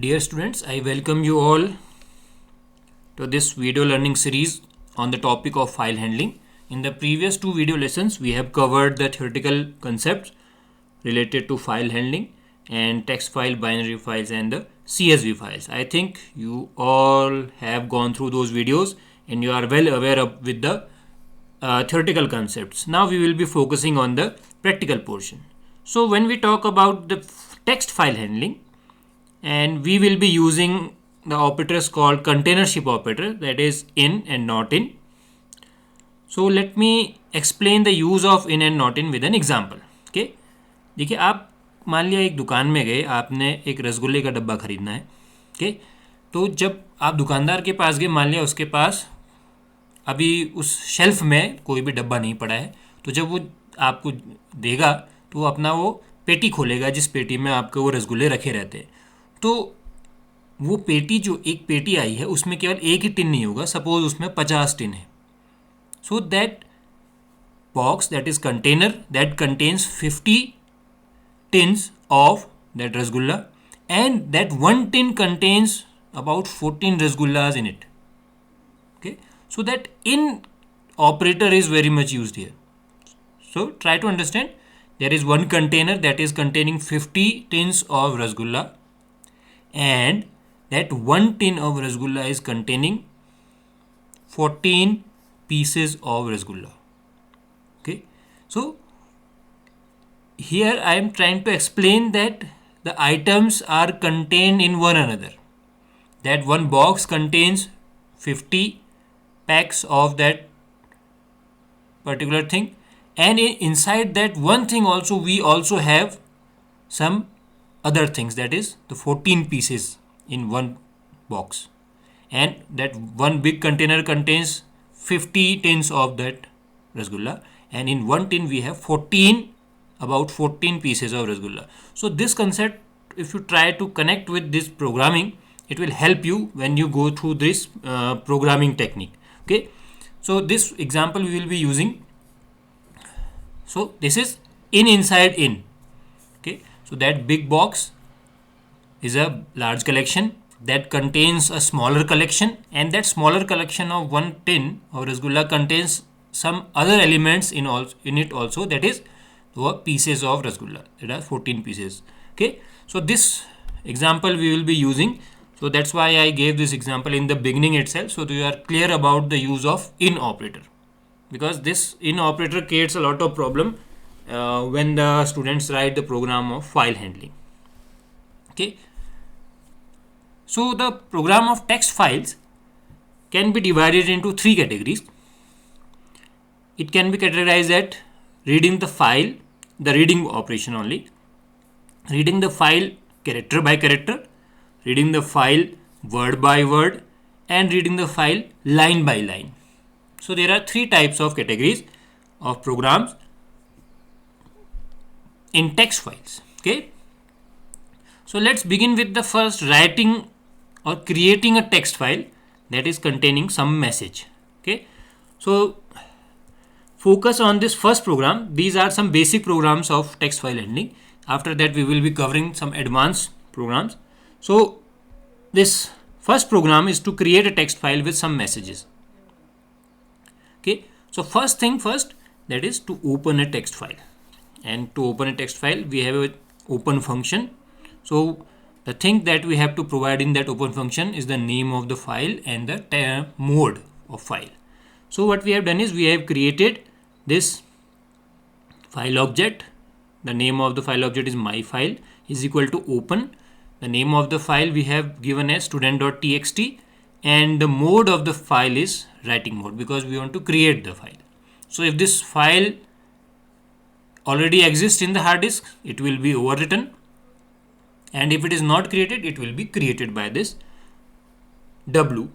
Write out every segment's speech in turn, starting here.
Dear students, I welcome you all to this video learning series on the topic of file handling. In the previous two video lessons, we have covered the theoretical concepts related to file handling and text file, binary files and the CSV files. I think you all have gone through those videos and you are well aware of with the theoretical concepts. Now we will be focusing on the practical portion. So when we talk about the text file handling, and we will be using the operators called containership operator, that is in and not in. So let me explain the use of in and not in with an example. Okay, देखिए आप मान लिया एक दुकान में गए, आपने एक रसगुल्ले का डब्बा खरीदना है. ओके, तो जब आप दुकानदार के पास गए, मान लिया उसके पास अभी उस शेल्फ में कोई भी डब्बा नहीं पड़ा है, तो जब वो आपको देगा तो वो अपना वो पेटी खोलेगा जिस पेटी में आपके वो रसगुल्ले रखे रहते हैं. तो वो पेटी, जो एक पेटी आई है, उसमें केवल एक ही टिन नहीं होगा. सपोज उसमें 50 टिन है. So that box, that is container, that contains 50 tins of that rasgulla, and that one tin contains about 14 rasgullas in it. Okay, so that in operator is very much used here. So try to understand, there is one container that is containing 50 tins of rasgulla, and that one tin of rasgulla is containing 14 pieces of rasgulla. Okay, so here I am trying to explain that the items are contained in one another. That one box contains 50 packs of that particular thing, and inside that one thing also we also have some other things, that is the 14 pieces in one box, and that one big container contains 50 tins of that rasgulla, and in one tin we have about 14 pieces of rasgulla. So this concept, if you try to connect with this programming, it will help you when you go through this programming technique. Okay, so this example we will be using. So this is inside in. Okay, so that big box is a large collection that contains a smaller collection, and that smaller collection of one tin of rasgulla contains some other elements in it also, that is pieces of rasgulla. There are 14 pieces. Okay, so this example we will be using. So that's why I gave this example in the beginning itself, so that you are clear about the use of in operator, because this in operator creates a lot of problem when the students write the program of file handling. Okay, so the program of text files can be divided into three categories. It can be categorized at reading the file, the reading operation only, reading the file character by character, reading the file word by word, and reading the file line by line. So there are three types of categories of programs in text files. Okay, so let's begin with the first, writing or creating a text file that is containing some message. Okay, so focus on this first program. These are some basic programs of text file handling. After that we will be covering some advanced programs. So this first program is to create a text file with some messages. Okay, so first thing first, that is to open a text file. And to open a text file we have a open function. So the thing that we have to provide in that open function is the name of the file and the mode of file. So what we have done is we have created this file object. The name of the file object is my file is equal to open. The name of the file we have given as student.txt, and the mode of the file is writing mode, because we want to create the file. So if this file already exists in the hard disk, it will be overwritten, and if it is not created, it will be created by this w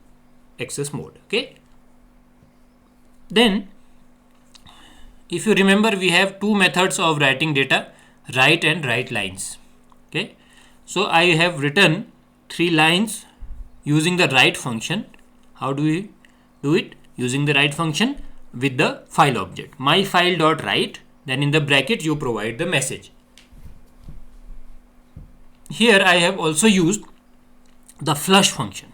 access mode. Okay, then if you remember, we have two methods of writing data, write and write lines. Okay, so I have written 3 lines using the write function. How do we do it? Using the write function with the file object, my file dot write, then in the bracket you provide the message. Here I have also used the flush function.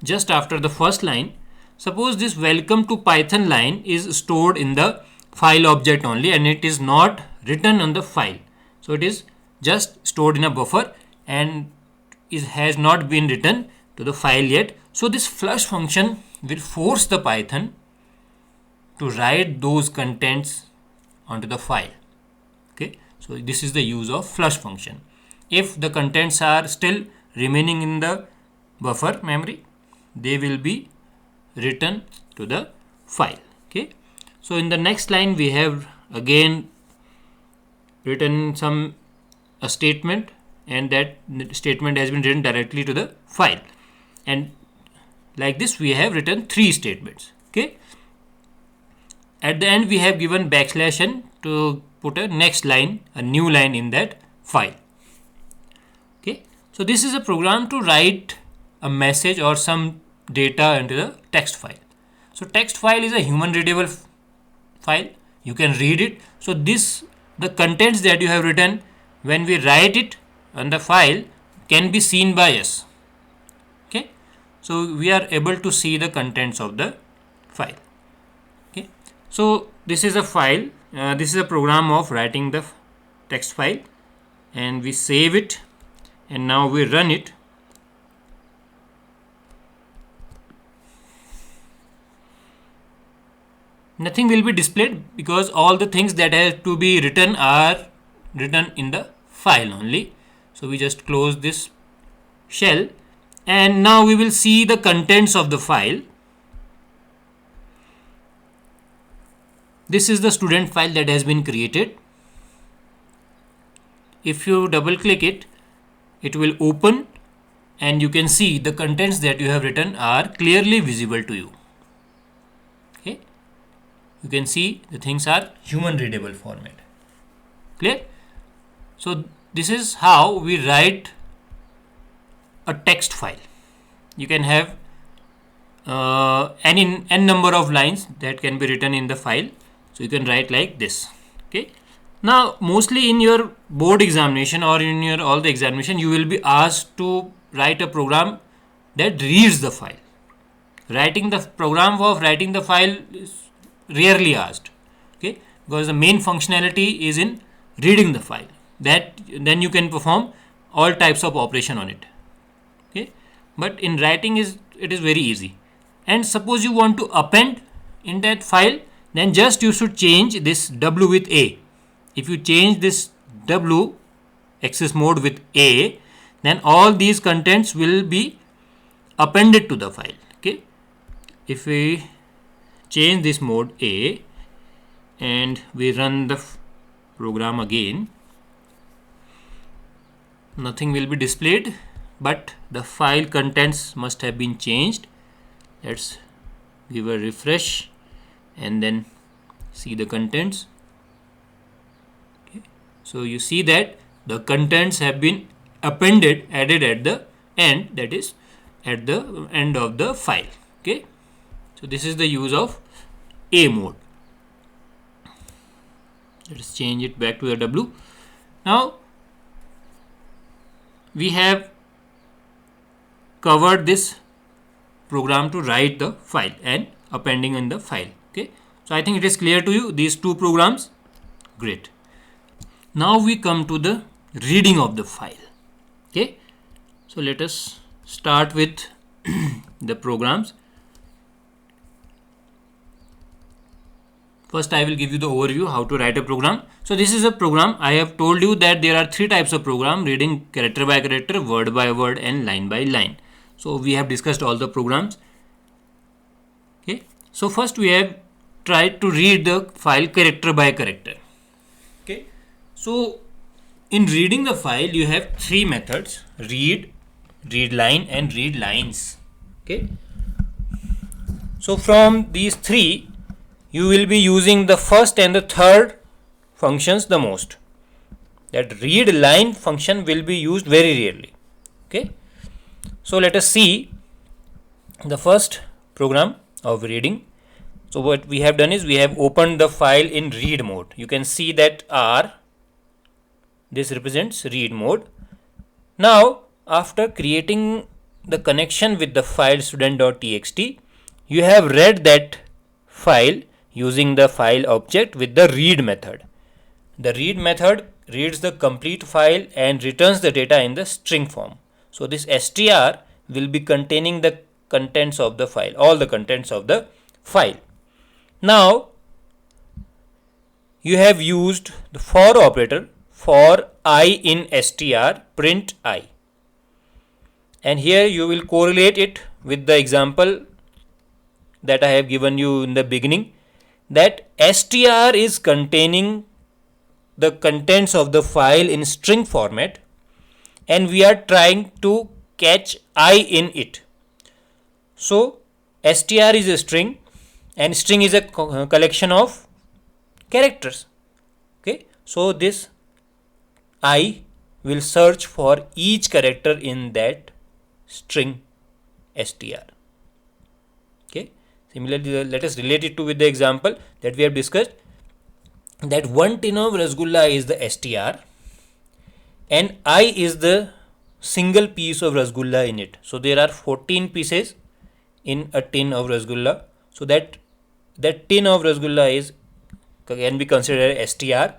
Just after the first line, suppose this welcome to Python line is stored in the file object only and it is not written on the file. So it is just stored in a buffer and it has not been written to the file yet. So this flush function will force the Python to write those contents onto the file. Okay, so this is the use of flush function. If the contents are still remaining in the buffer memory, they will be written to the file. Okay, so in the next line we have again written a statement, and that statement has been written directly to the file, and like this we have written 3 statements. Okay, at the end we have given \n to put a next line, a new line in that file. Okay, so this is a program to write a message or some data into the text file. So text file is a human readable file, you can read it. So the contents that you have written, when we write it on the file, can be seen by us. Okay, so we are able to see the contents of the file. Okay, so this is a file, this is a program of writing the text file, and we save it and now we run it. Nothing will be displayed because all the things that have to be written are written in the file only. So we just close this shell and now we will see the contents of the file. This is the student file that has been created. If you double click it, it will open and you can see the contents that you have written are clearly visible to you. Okay, you can see the things are human readable format. Clear? So this is how we write a text file. You can have n number of lines that can be written in the file. So you can write like this. Okay. Now mostly in your board examination or in your all the examination, you will be asked to write a program that reads the file. Writing the program of writing the file is rarely asked. Okay, because the main functionality is in reading the file. That then you can perform all types of operation on it. Okay, but in writing it is very easy. And suppose you want to append in that file, then just you should change this W with A. If you change this W access mode with A, then all these contents will be appended to the file. Okay, if we change this mode A and we run the program again, nothing will be displayed, but the file contents must have been changed. Let's give a refresh and then see the contents. Okay, so you see that the contents have been added at the end, that is at the end of the file. Okay, so this is the use of A mode. Let's change it back to the W. Now we have covered this program to write the file and appending in the file. Okay, so I think it is clear to you, these two programs. Great. Now we come to the reading of the file. Okay, so let us start with the programs. First I will give you the overview how to write a program. So this is a program. I have told you that there are 3 types of program: reading character by character, word by word, and line by line. So we have discussed all the programs. Okay, so first we have tried to read the file character by character. Okay, so in reading the file you have 3 methods: read, read line, and read lines. Okay, so from these 3 you will be using the first and the third functions the most. That read line function will be used very rarely. Okay, so let us see the first program of reading. So what we have done is we have opened the file in read mode. You can see that R, this represents read mode. Now after creating the connection with the file student.txt, you have read that file using the file object with the read method. The read method reads the complete file and returns the data in the string form. So this str will be containing the contents of the file, all the contents of the file. Now you have used the for operator for I in str print I, and here you will correlate it with the example that I have given you in the beginning, that str is containing the contents of the file in string format, and we are trying to catch I in it. So str is a string, and string is a collection of characters. Okay, so this I will search for each character in that string str. Okay, similarly, let us relate it to with the example that we have discussed, that 1 tin of rasgulla is the str and I is the single piece of rasgulla in it. So there are 14 pieces in a tin of rasgulla. So that tin of rasgulla is can be considered as str,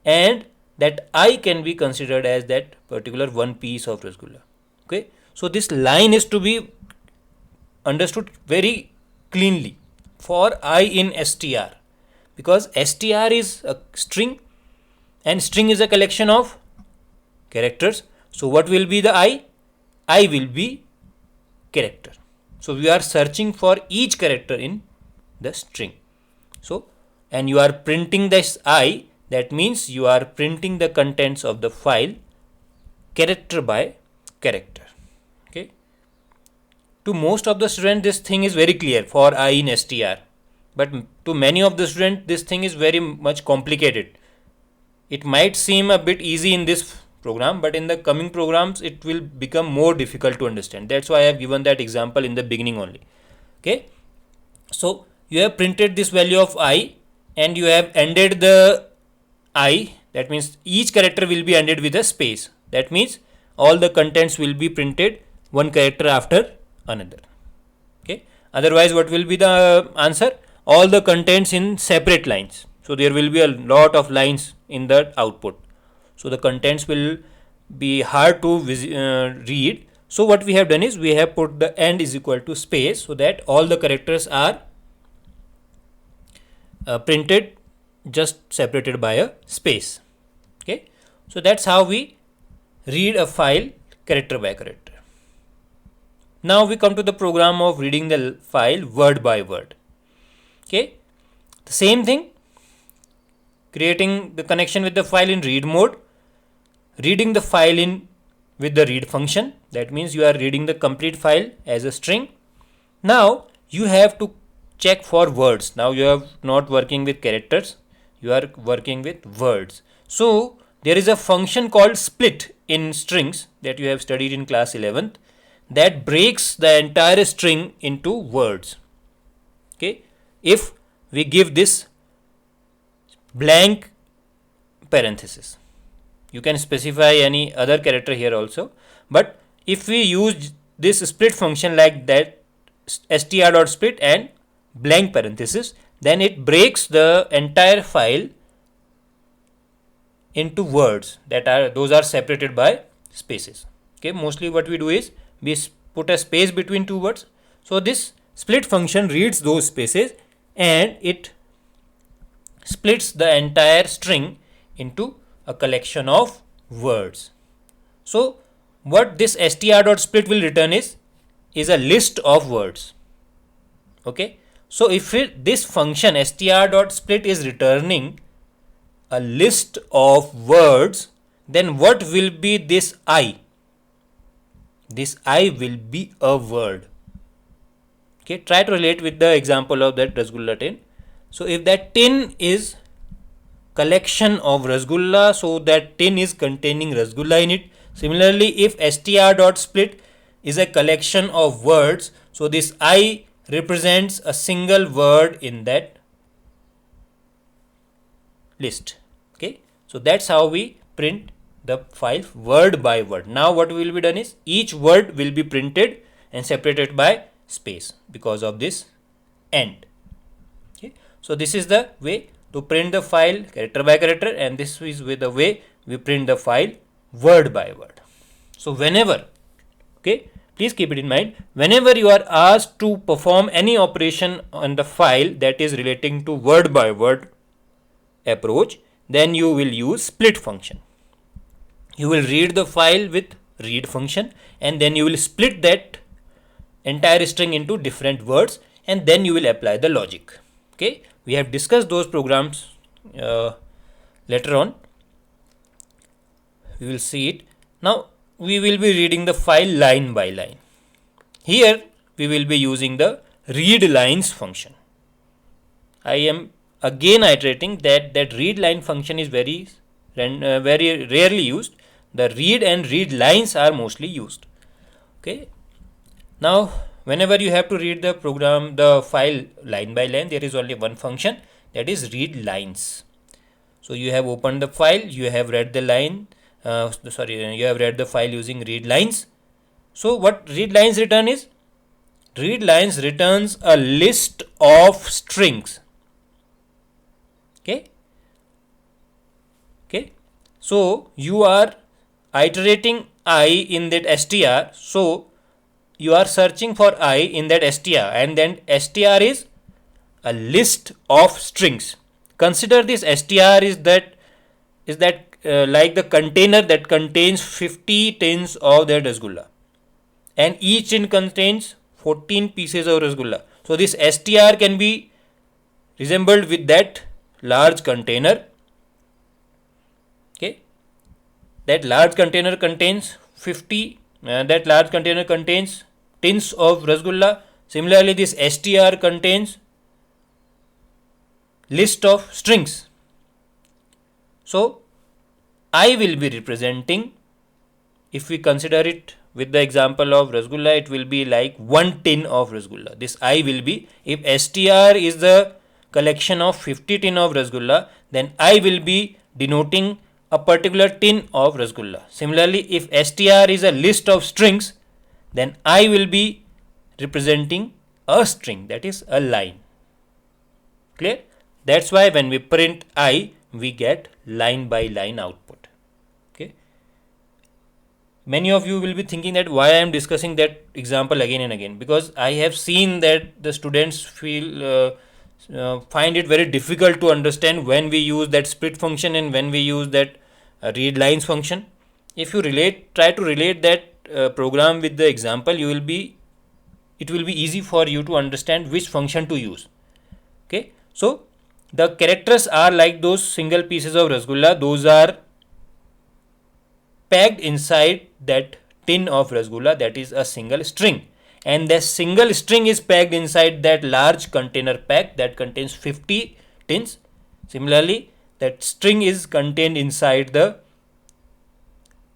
and that I can be considered as that particular one piece of rasgulla. Okay, so this line is to be understood very cleanly for I in str, because str is a string and string is a collection of characters. So what will be the I? I will be character. So we are searching for each character in the string. So, and you are printing this I, that means you are printing the contents of the file character by character. Okay. To most of the students this thing is very clear for I in str, but to many of the students this thing is very much complicated. It might seem a bit easy in this program, but in the coming programs it will become more difficult to understand. That's why I have given that example in the beginning only. Okay, so you have printed this value of I and you have ended the I, that means each character will be ended with a space. That means all the contents will be printed one character after another. Okay, otherwise what will be the answer? All the contents in separate lines. So there will be a lot of lines in the output. So the contents will be hard to read. So what we have done is we have put the end is equal to space, so that all the characters are printed just separated by a space. Okay, so that's how we read a file character by character. Now we come to the program of reading the file word by word. Okay, the same thing, creating the connection with the file in read mode, reading the file in with the read function. That means you are reading the complete file as a string. Now you have to check for words. Now you are not working with characters, you are working with words. So there is a function called split in strings that you have studied in class 11th, that breaks the entire string into words. Okay, if we give this blank parenthesis, you can specify any other character here also, but if we use this split function like that, str.split and blank parenthesis, then it breaks the entire file into words that are separated by spaces. Okay, mostly what we do is we put a space between two words. So this split function reads those spaces and it splits the entire string into a collection of words. So what this str.split will return is a list of words. Okay, so if this function str.split is returning a list of words, then what will be this I? This I will be a word. Okay, try to relate with the example of that rasgulla tin. So if that tin is collection of rasgulla, so that tin is containing rasgulla in it. Similarly, if str.split is a collection of words, so this I represents a single word in that list. Okay, so that's how we print the file word by word. Now what will be done is each word will be printed and separated by space because of this AND. Okay. So this is the way to print the file character by character, and this is with the way we print the file word by word. So whenever, okay, please keep it in mind, whenever you are asked to perform any operation on the file that is relating to word by word approach, then you will use split function. You will read the file with read function, and then you will split that entire string into different words, and then you will apply the logic. Okay, we have discussed those programs later on. We will see it. Now we will be reading the file line by line. Here we will be using the read lines function. I am again iterating that read line function is very rarely used. The read and read lines are mostly used. Okay. Now whenever you have to read the program, the file line by line, there is only one function, that is read lines. So you have opened the file, you have read the line, you have read the file using read lines. So what read lines return is, read lines returns a list of strings. Okay. So you are iterating I in that str. So you are searching for I in that str, and then str is a list of strings. Consider this str is that like the container that contains 50 tins of that rasgulla, and each tin contains 14 pieces of rasgulla. So this str can be resembled with that large container. Okay, that large container contains 50. That large container contains tins of rasgulla. Similarly, this str contains list of strings. So I will be representing, if we consider it with the example of rasgulla, it will be like 1 tin of rasgulla. This I will be, if str is the collection of 50 tin of rasgulla, then I will be denoting a particular tin of rasgulla. Similarly, if str is a list of strings, then I will be representing a string, that is a line. Clear? That's why when we print I, we get line by line output. Okay. Many of you will be thinking that why I am discussing that example again and again, because I have seen that the students find it very difficult to understand when we use that split function and when we use that read lines function. If you try to relate that program with the example, it will be easy for you to understand which function to use. Okay, so the characters are like those single pieces of rasgulla. Those are packed inside that tin of rasgulla, that is a single string, and the single string is packed inside that large container pack that contains 50 tins. Similarly, that string is contained inside the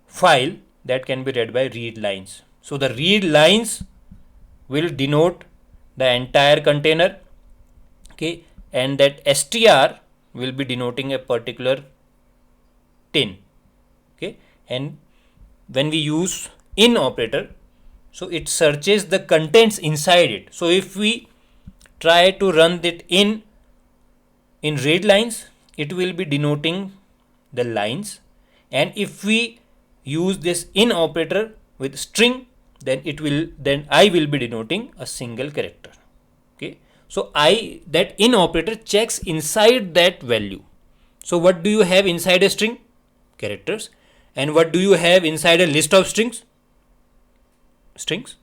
file that can be read by read lines. So the read lines will denote the entire container. Okay, and that str will be denoting a particular tin. Okay, and when we use in operator, so it searches the contents inside it. So if we try to run it in read lines, it will be denoting the lines, and if we use this in operator with string, then I will be denoting a single character. Okay, so that in operator checks inside that value. So what do you have inside a string? Characters. And what do you have inside a list of strings? Strings.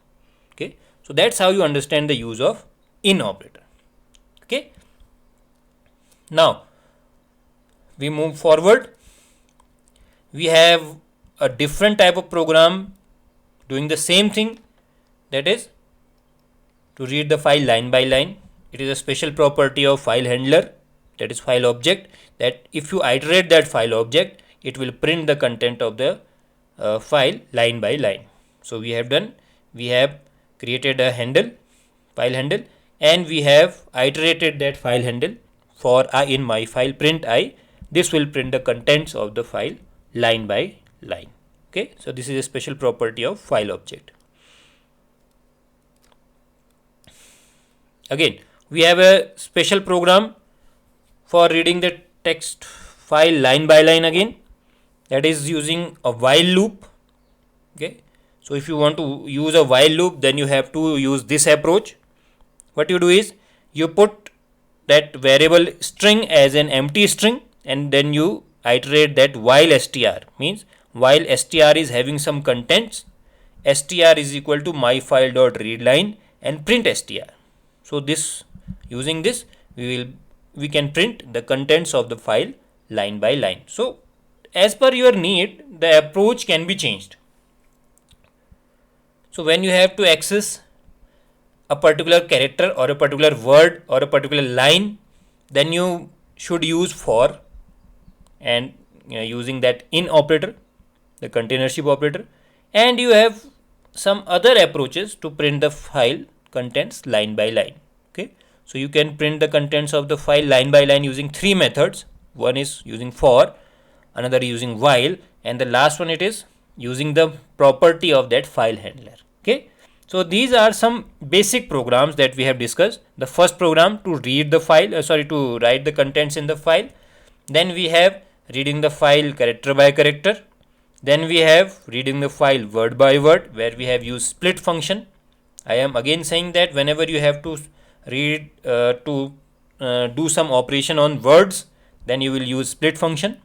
Okay, so that's how you understand the use of in operator. Okay, now we move forward. We have a different type of program doing the same thing, that is to read the file line by line. It is a special property of file handler, that is file object, that if you iterate that file object, it will print the content of the file line by line. So we have created a handle, file handle, and we have iterated that file handle for in my file print I. This will print the contents of the file line by line. Okay, so this is a special property of file object. Again, we have a special program for reading the text file line by line again, that is using a while loop. Okay, so if you want to use a while loop, then you have to use this approach. What you do is you put that variable string as an empty string, and then you iterate that while str, means while str is having some contents, str is equal to myfile.readline and print str. So this, using this, we can print the contents of the file line by line. So as per your need, the approach can be changed. So when you have to access a particular character or a particular word or a particular line, then you should use for, and using that in operator, the containership operator, and you have some other approaches to print the file contents line by line. Okay, so you can print the contents of the file line by line using three methods. One is using for, another using while, and the last one it is using the property of that file handler. Okay, so these are some basic programs that we have discussed. The first program to read the file, to write the contents in the file. Then we have reading the file character by character. Then we have reading the file word by word, where we have used split function. I am again saying that whenever you have to read do some operation on words, then you will use split function.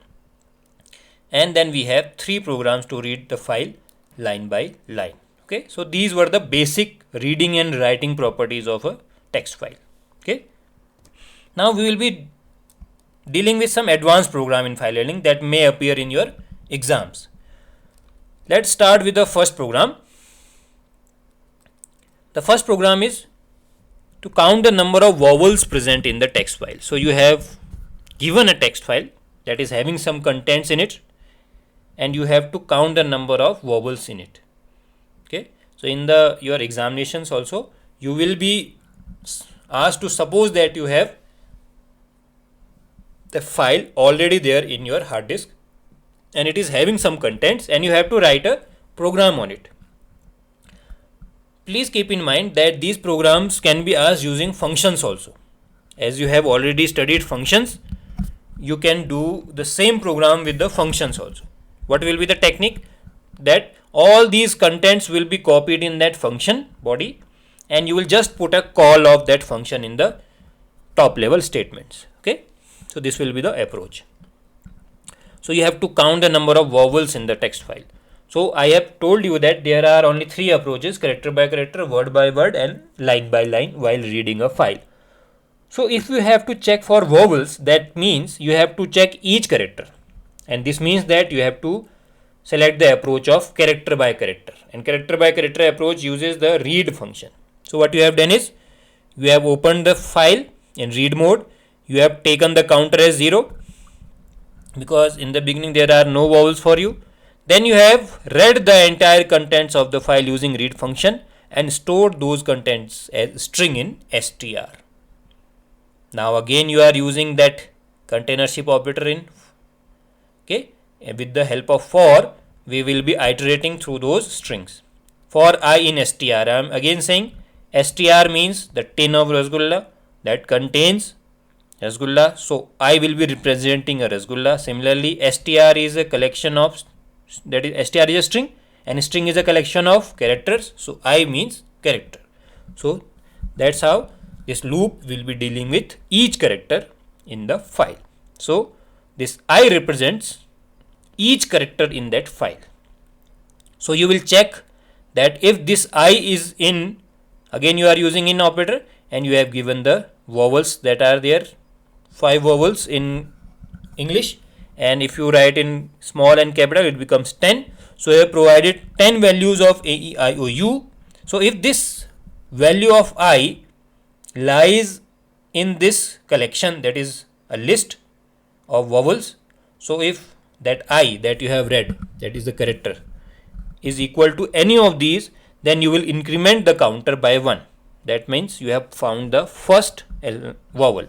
And then we have three programs to read the file line by line. Okay, so these were the basic reading and writing properties of a text file. Okay, now we will be dealing with some advanced program in file handling that may appear in your exams. Let's start with the first program. The first program is to count the number of vowels present in the text file. So you have given a text file that is having some contents in it, and you have to count the number of vowels in it. Okay, so in your examinations also, you will be asked to suppose that you have the file already there in your hard disk, and it is having some contents, and you have to write a program on it. Please keep in mind that these programs can be asked using functions also. As you have already studied functions, you can do the same program with the functions also. What will be the technique? That all these contents will be copied in that function body, and you will just put a call of that function in the top level statements. Okay, so this will be the approach. So you have to count the number of vowels in the text file. So I have told you that there are only three approaches: character by character, word by word, and line by line while reading a file. So if you have to check for vowels, that means you have to check each character, and this means that you have to select the approach of character by character, and character by character approach uses the read function. So what you have done is, you have opened the file in read mode, you have taken the counter as 0, because in the beginning there are no vowels for you. Then you have read the entire contents of the file using read function and stored those contents as string in str. Now again you are using that containership operator in. Okay, with the help of for, we will be iterating through those strings. For I in str, I am again saying str means the tin of rasgulla that contains rasgulla. So I will be representing a rasgulla. Similarly, str is a collection of, that is str is a string, and string is a collection of characters. So I means character. So that's how this loop will be dealing with each character in the file. So this I represents each character in that file. So you will check that if this I is in, again you are using in operator, and you have given the vowels that are there, 5 vowels in English, and if you write in small and capital, it becomes 10. So you have provided 10 values of A, E, I, O, U. So if this value of I lies in this collection, that is a list of vowels, so if that I that you have read, that is the character, is equal to any of these, then you will increment the counter by 1. That means you have found the first vowel.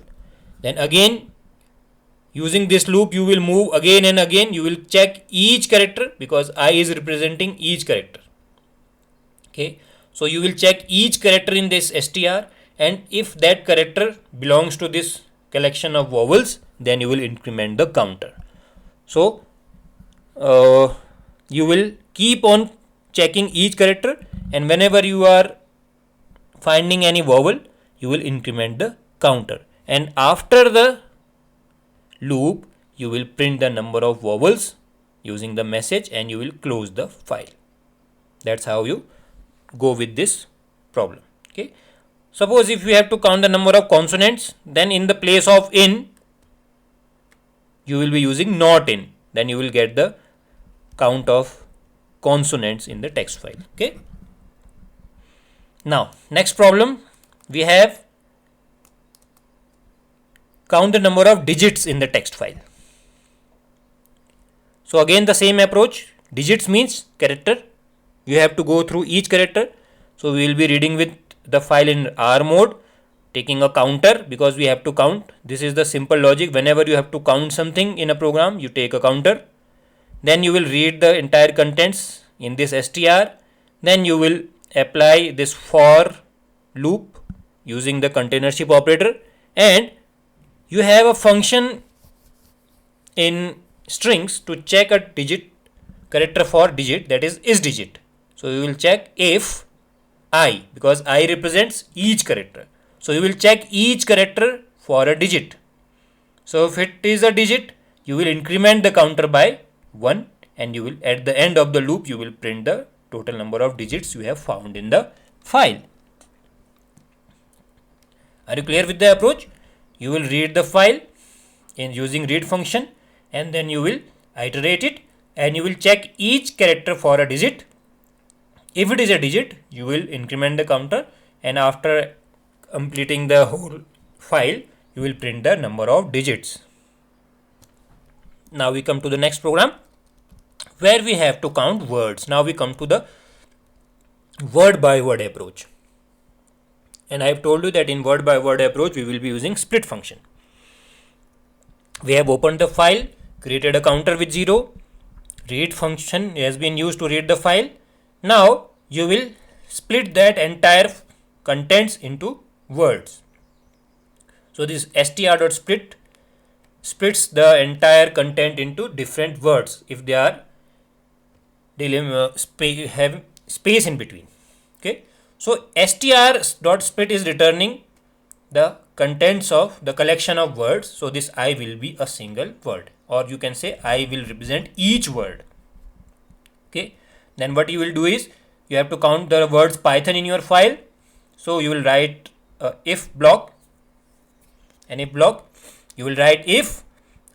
Then again Using this loop, you will move again and again. You will check each character because I is representing each character. Okay, so you will check each character in this str, and if that character belongs to this collection of vowels, then you will increment the counter. So you will keep on checking each character, and whenever you are finding any vowel, you will increment the counter, and after the loop you will print the number of vowels using the message, and you will close the file. That's how you go with this problem. Okay, suppose if you have to count the number of consonants, then in the place of in you will be using not in, then you will get the count of consonants in the text file. Okay, now next problem, we have count the number of digits in the text file. So again the same approach. Digits means character, you have to go through each character. So we will be reading with the file in R mode, taking a counter because we have to count. This is the simple logic. Whenever you have to count something in a program, you take a counter. Then you will read the entire contents in this str. Then you will apply this for loop using the containership operator, and you have a function in strings to check a digit character for digit, that is digit. So you will check if I, because I represents each character. So you will check each character for a digit. So if it is a digit, you will increment the counter by 1, and you will at the end of the loop you will print the total number of digits you have found in the file. Are you clear with the approach? You will read the file in using read function, and then you will iterate it, and you will check each character for a digit. If it is a digit, you will increment the counter, and after completing the whole file, you will print the number of digits. Now we come to the next program where we have to count words. Now we come to the word by word approach. And I have told you that in word by word approach, we will be using split function. We have opened the file, created a counter with 0. Read function has been used to read the file. Now you will split that entire contents into words. So this str.split splits the entire content into different words if they are have space in between. Okay, so str.split is returning the contents of the collection of words. So this I will be a single word, or you can say I will represent each word. Okay, then what you will do is you have to count the words Python in your file. So you will write if block, and if block you will write if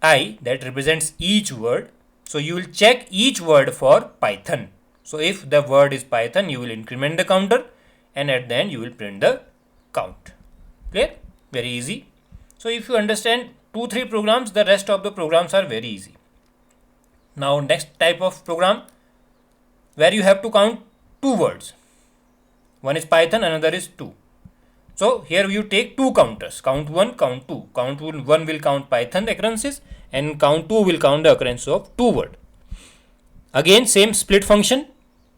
I, that represents each word. So you will check each word for Python. So if the word is Python, you will increment the counter, and at the end you will print the count. Clear? Very easy. So if you understand 2-3 programs, the rest of the programs are very easy. Now next type of program where you have to count 2 words. One is Python, another is 2. So here you take 2 counters, count 1, count 2. Count 1 will count Python occurrences, and count 2 will count the occurrence of 2 word. Again same split function.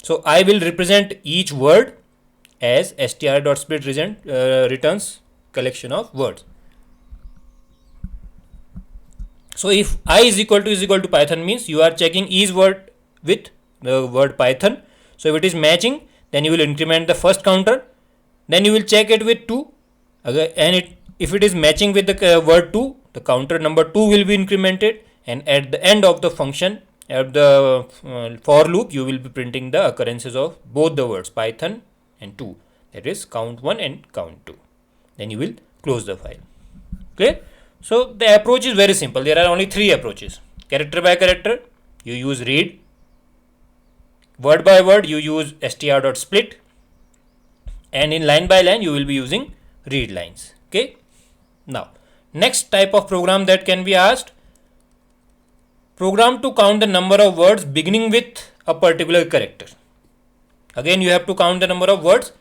So I will represent each word as str.split returns collection of words. So if I is equal to Python means you are checking each word with the word Python. So if it is matching, then you will increment the first counter. Then you will check it with 2, and if it is matching with the word 2, the counter number 2 will be incremented, and at the end of the function, at the for loop, you will be printing the occurrences of both the words Python and 2, that is count 1 and count 2. Then you will close the file. Clear? So the approach is very simple. There are only 3 approaches. Character by character, you use read. Word by word, you use str.split. And in line by line, you will be using read lines. Okay. Now next type of program that can be asked, program to count the number of words beginning with a particular character. Again you have to count the number of words.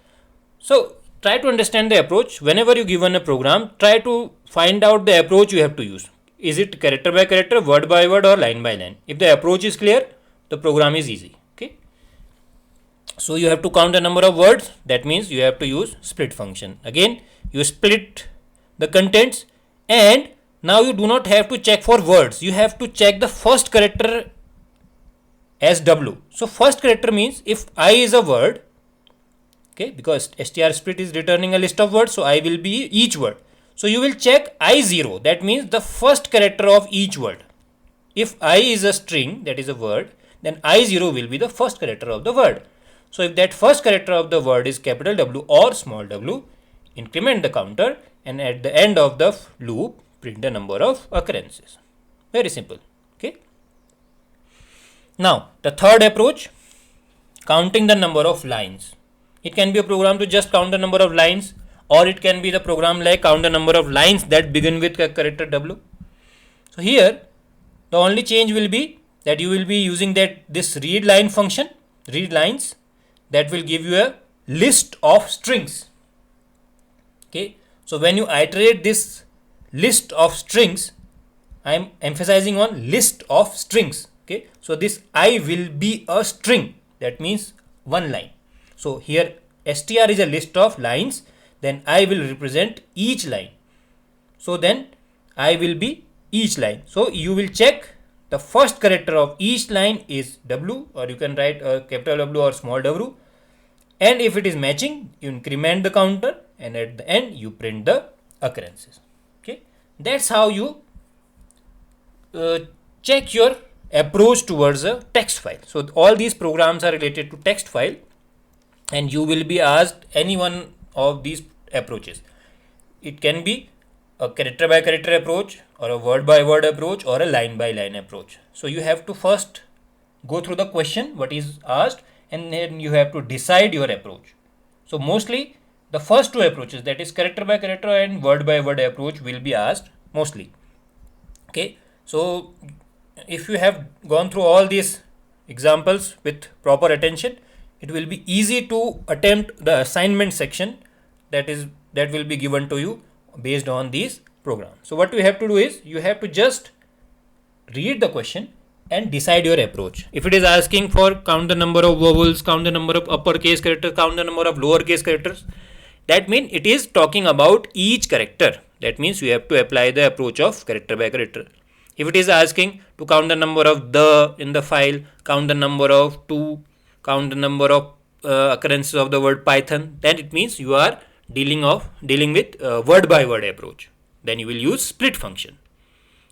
So try to understand the approach. Whenever you given a program, try to find out the approach you have to use. is it character by character, word by word, or line by line. If the approach is clear, the program is easy. Okay. So you have to count the number of words. That means you have to use split function. Again, you split the contents, and now you do not have to check for words. You have to check the first character as W. So first character means if I is a word, okay, because str split is returning a list of words, so I will be each word. So you will check I0, that means the first character of each word. If I is a string, that is a word, then I0 will be the first character of the word. So if that first character of the word is capital W or small w, increment the counter, and at the end of the loop, print the number of occurrences. Very simple. Okay. Now the third approach, counting the number of lines. It can be a program to just count the number of lines, or it can be the program like count the number of lines that begin with character W. So here the only change will be that you will be using this read line function, read lines, that will give you a list of strings. Okay, so when you iterate this list of strings, I am emphasizing on list of strings. Okay, so this I will be a string, that means one line. So here str is a list of lines, then I will represent each line. So then I will be each line. So you will check the first character of each line is W, or you can write a capital W or small w, and if it is matching, you increment the counter, and at the end you print the occurrences. Okay, that's how you check your approach towards a text file. So all these programs are related to text file, and you will be asked any one of these approaches. It can be a character by character approach, or a word by word approach, or a line by line approach. So you have to first go through the question what is asked, and then you have to decide your approach. So mostly the first two approaches, that is character by character and word by word approach, will be asked mostly. Okay, so if you have gone through all these examples with proper attention, it will be easy to attempt the assignment section that will be given to you based on these programs. So what you have to do is you have to just read the question and decide your approach. If it is asking for count the number of vowels, count the number of uppercase characters, count the number of lowercase characters, that means it is talking about each character. That means you have to apply the approach of character by character. If it is asking to count the number of the in the file, count the number of to, count the number of occurrences of the word Python, then it means you are dealing with word by word approach. Then you will use split function.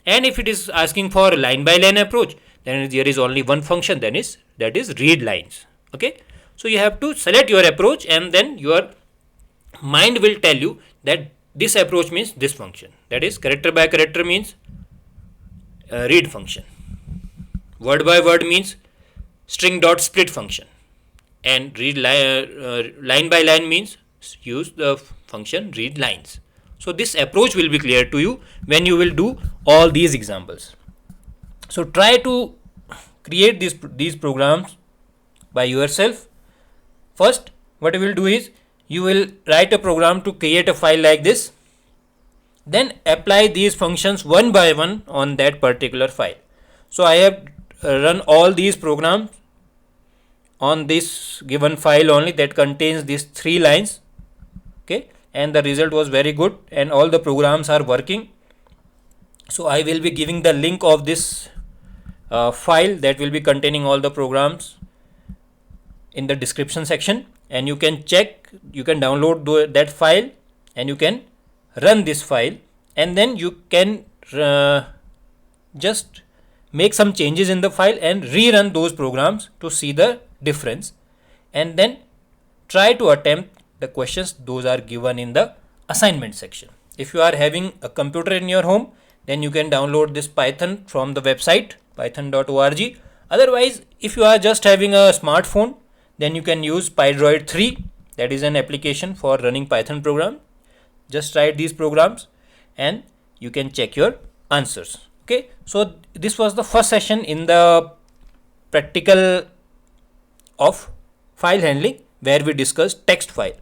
And if it is asking for line by line approach, then there is only one function, that is read lines. Okay, so you have to select your approach, and then your mind will tell you that this approach means this function. That is character by character means read function, word by word means string dot split function, and read line by line means use the function read lines. So this approach will be clear to you when you will do all these examples. So try to create these programs by yourself. First, what you will do is you will write a program to create a file like this, then apply these functions one by one on that particular file. So I have run all these programs on this given file only that contains these 3 lines. Okay, and the result was very good, and all the programs are working. So I will be giving the link of this file that will be containing all the programs in the description section, and you can check, you can download that file, and you can run this file, and then you can just make some changes in the file and rerun those programs to see the difference, and then try to attempt the questions those are given in the assignment section. If you are having a computer in your home, then you can download this Python from the website python.org. Otherwise, if you are just having a smartphone, then you can use PyDroid 3, that is an application for running Python program. Just write these programs and you can check your answers. Okay, so this was the first session in the practical of file handling, where we discussed text file.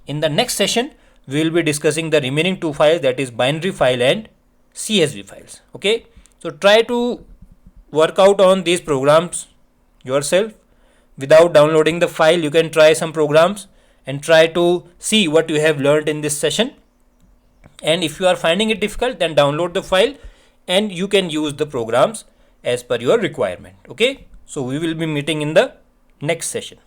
In the next session, we will be discussing the remaining 2 files, that is binary file and CSV files. Okay, so try to work out on these programs yourself. Without downloading the file, you can try some programs and try to see what you have learned in this session. And if you are finding it difficult, then download the file and you can use the programs as per your requirement. Okay, so we will be meeting in the next session.